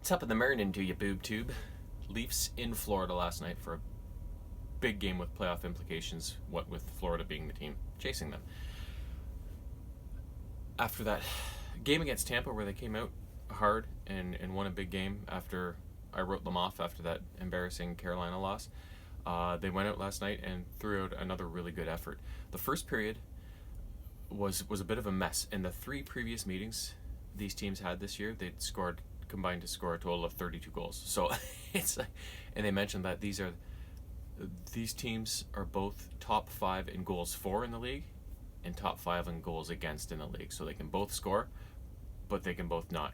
What's up in the morning to you, boob tube? Leafs in Florida last night for a big game with playoff implications, what with Florida being the team chasing them. After that game against Tampa where they came out hard and won a big game after I wrote them off after that embarrassing Carolina loss, they went out last night and threw out another really good effort. The first period was a bit of a mess. In the three previous meetings these teams had this year, they'd combined to score a total of 32 goals. So it's and they mentioned that these teams are both top 5 in goals for in the league and top 5 in goals against in the league. So they can both score, but they can both not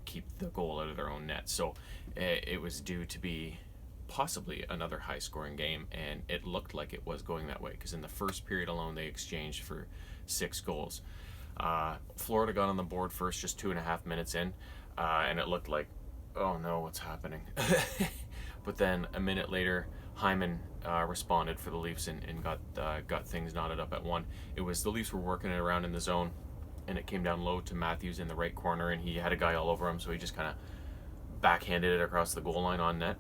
keep the goal out of their own net. So it was due to be possibly another high scoring game, and it looked like it was going that way because in the first period alone they exchanged for 6 goals. Florida got on the board first, just 2.5 minutes in, and it looked like, oh no, what's happening? But then a minute later, Hyman responded for the Leafs and got things knotted up at 1. It was the Leafs were working it around in the zone, and it came down low to Matthews in the right corner, and he had a guy all over him, so he just kind of backhanded it across the goal line on net,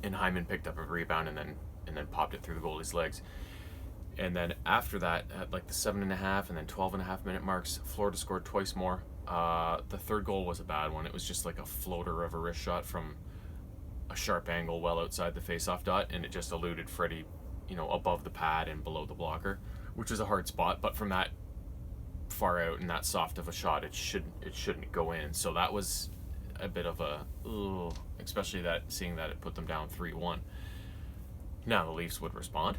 and Hyman picked up a rebound and then popped it through the goalie's legs. And then after that, at like the 7.5 and then 12.5 minute marks, Florida scored twice more. The third goal was a bad one. It was just like a floater of a wrist shot from a sharp angle well outside the faceoff dot, and it just eluded Freddie, above the pad and below the blocker, which is a hard spot. But from that far out and that soft of a shot, it shouldn't go in. So that was a bit of a, especially seeing that it put them down 3-1. Now the Leafs would respond.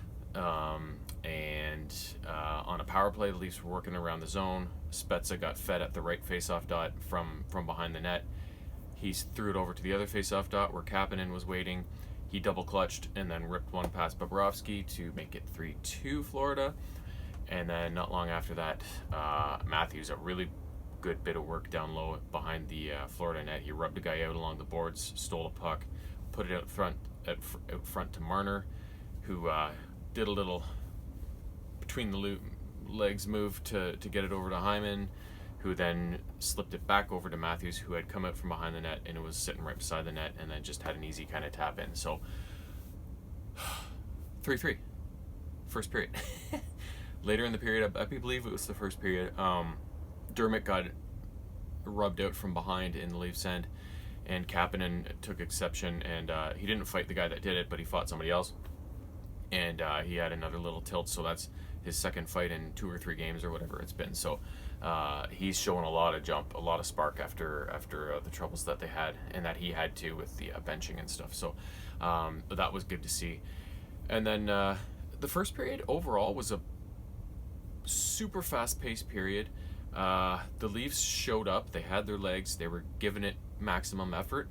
And on a power play, the Leafs were working around the zone. Spezza got fed at the right faceoff dot from behind the net. He threw it over to the other faceoff dot where Kapanen was waiting. He double clutched and then ripped one past Bobrovsky to make it 3-2 Florida. And then not long after that, Matthews, a really good bit of work down low behind the Florida net. He rubbed a guy out along the boards, stole a puck, put it out front to Marner, who did a little between the legs move to get it over to Hyman, who then slipped it back over to Matthews, who had come out from behind the net and it was sitting right beside the net, and then just had an easy kind of tap in. So 3-3 first period. Later in the period, I believe it was the first period, Dermott got rubbed out from behind in the Leafs end, and Kapanen took exception, and he didn't fight the guy that did it, but he fought somebody else, and he had another little tilt. So that's his second fight in 2 or 3 games or whatever it's been. So he's showing a lot of jump, a lot of spark after the troubles that they had and that he had to with the benching and stuff. So that was good to see. And then the first period overall was a super fast-paced period. The Leafs showed up. They had their legs. They were giving it maximum effort.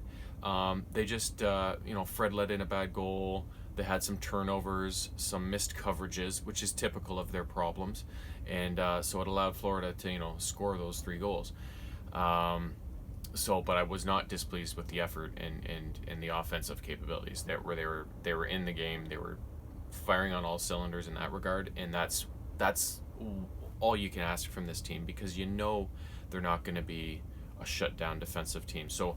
They just, Fred let in a bad goal. They had some turnovers, some missed coverages, which is typical of their problems. And so it allowed Florida to, score those 3 goals. But I was not displeased with the effort and the offensive capabilities. They were in the game. They were firing on all cylinders in that regard. And that's all you can ask from this team, because they're not going to be a shutdown defensive team. So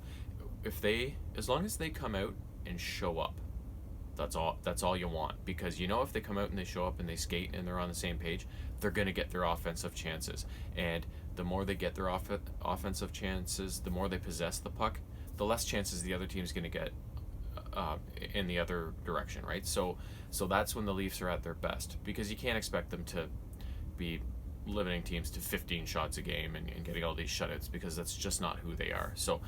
as long as they come out and show up, that's all you want, because if they come out and they show up and they skate and they're on the same page, they're going to get their offensive chances. And the more they get their offensive chances, the more they possess the puck, the less chances the other team's going to get in the other direction, right? So that's when the Leafs are at their best, because you can't expect them to be limiting teams to 15 shots a game and getting all these shutouts, because that's just not who they are. So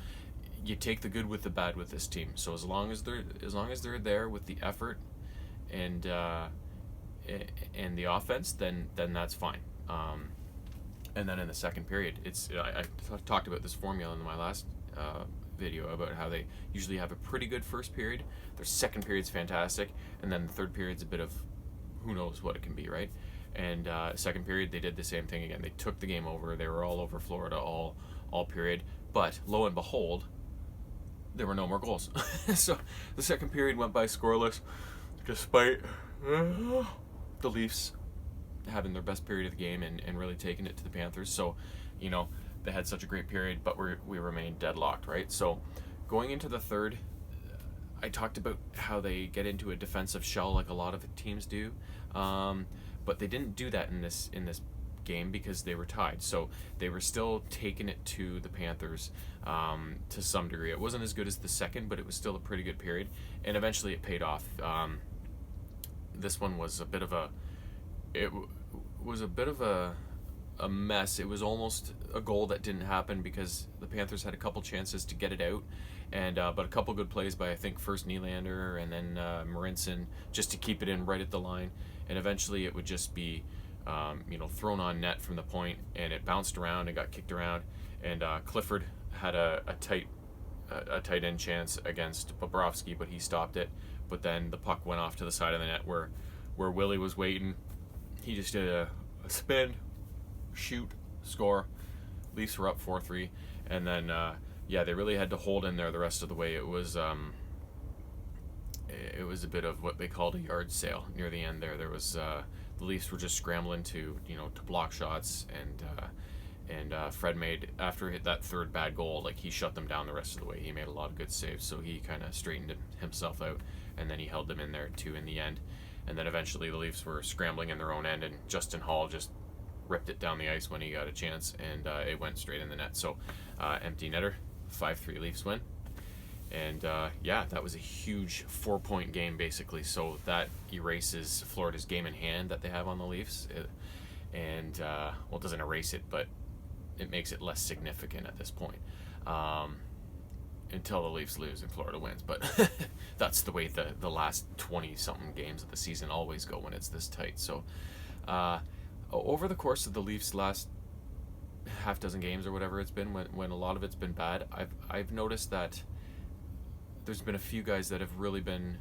you take the good with the bad with this team. So as long as they're there with the effort and the offense, then that's fine. And then in the second period, I talked about this formula in my last video about how they usually have a pretty good first period. Their second period's fantastic, and then the third period's a bit of who knows what it can be, right? And second period, they did the same thing again. They took the game over. They were all over Florida all period. But lo and behold, there were no more goals. So the second period went by scoreless, despite the Leafs having their best period of the game and really taking it to the Panthers. So, they had such a great period, but we remained deadlocked, right? So Going into the third, I talked about how they get into a defensive shell like a lot of teams do, but they didn't do that in this game because they were tied. So they were still taking it to the Panthers to some degree. It wasn't as good as the second, but it was still a pretty good period, and eventually it paid off. This one was a bit of a a mess. It was almost a goal that didn't happen because the Panthers had a couple chances to get it out, and but a couple good plays by I think first Nylander and then Marinson just to keep it in right at the line, and eventually it would just be thrown on net from the point, and it bounced around and got kicked around, and Clifford had a tight end chance against Bobrovsky, but he stopped it. But then the puck went off to the side of the net where Willie was waiting. He just did a spin, shoot, score. Leafs were up 4-3, and then they really had to hold in there the rest of the way. It was a bit of what they called a yard sale near the end there. There was the Leafs were just scrambling to block shots, and Fred made, after hit that third bad goal, like he shut them down the rest of the way. He made a lot of good saves, so he kind of straightened himself out, and then he held them in there too in the end. And then eventually the Leafs were scrambling in their own end, and Justin Hall just ripped it down the ice when he got a chance, and it went straight in the net. So empty netter, 5-3 Leafs win. And that was a huge 4-point game basically. So that erases Florida's game in hand that they have on the Leafs. It doesn't erase it, but it makes it less significant at this point. Until the Leafs lose and Florida wins. But that's the way the last 20-something games of the season always go when it's this tight. So over the course of the Leafs' last half dozen games or whatever it's been, when a lot of it's been bad, I've noticed that there's been a few guys that have really been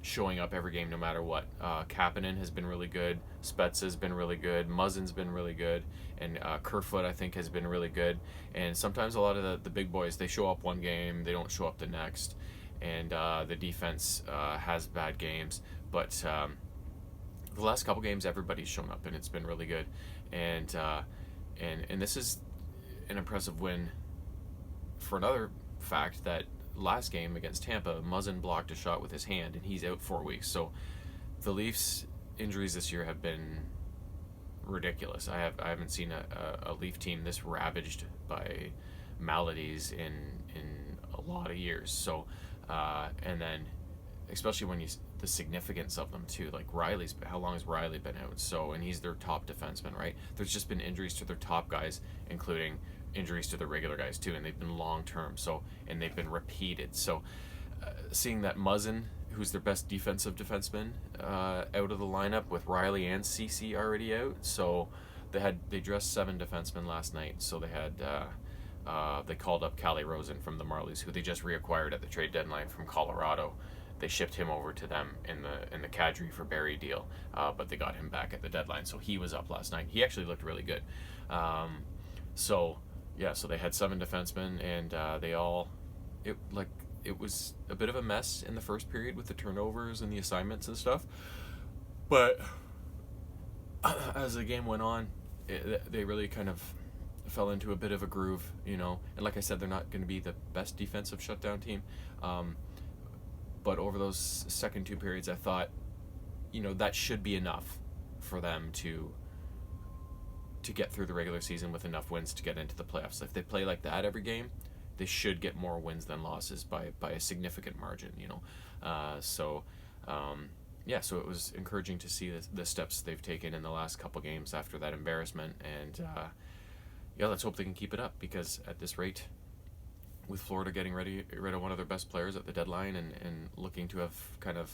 showing up every game no matter what. Kapanen has been really good. Spets has been really good. Muzzin's been really good. And Kerfoot, I think, has been really good. And sometimes a lot of the big boys, they show up one game, they don't show up the next. And the defense has bad games. But the last couple games, everybody's shown up, and it's been really good. And this is an impressive win for another fact that last game against Tampa, Muzzin blocked a shot with his hand, and he's out 4 weeks. So the Leafs' injuries this year have been ridiculous. I haven't seen a Leaf team this ravaged by maladies in a lot of years. So and then especially when the significance of them too. Like how long has Riley been out? So, and he's their top defenseman, right? There's just been injuries to their top guys, including injuries to the regular guys too, and they've been long term. So, and they've been repeated. So, seeing that Muzzin, who's their best defensive defenseman, out of the lineup with Riley and CC already out, so they dressed 7 defensemen last night. So they called up Calle Rosen from the Marlies, who they just reacquired at the trade deadline from Colorado. They shipped him over to them in the Kadri for Barry deal, but they got him back at the deadline, so he was up last night. He actually looked really good. So they had 7 defensemen, and it was a bit of a mess in the first period with the turnovers and the assignments and stuff. But as the game went on, they really kind of fell into a bit of a groove, And like I said, they're not going to be the best defensive shutdown team. But over those second 2 periods, I thought, that should be enough for them to get through the regular season with enough wins to get into the playoffs. If they play like that every game, they should get more wins than losses by a significant margin, So it was encouraging to see the steps they've taken in the last couple games after that embarrassment. And let's hope they can keep it up, because at this rate, with Florida getting rid of one of their best players at the deadline and looking to have kind of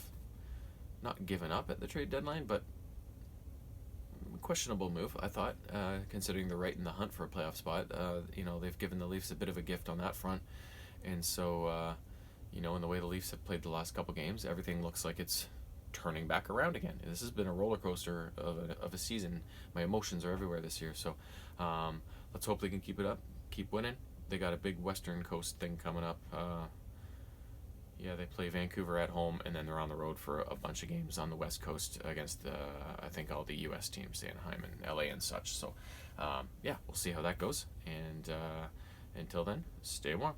not given up at the trade deadline, but questionable move, I thought, considering they're right in the hunt for a playoff spot. They've given the Leafs a bit of a gift on that front. And so, in the way the Leafs have played the last couple games, everything looks like it's turning back around again. This has been a roller coaster of a season. My emotions are everywhere this year. So let's hope they can keep it up, keep winning. They got a big Western Coast thing coming up. They play Vancouver at home, and then they're on the road for a bunch of games on the West Coast against, I think, all the U.S. teams, Anaheim and L.A. and such. So, we'll see how that goes. And until then, stay warm.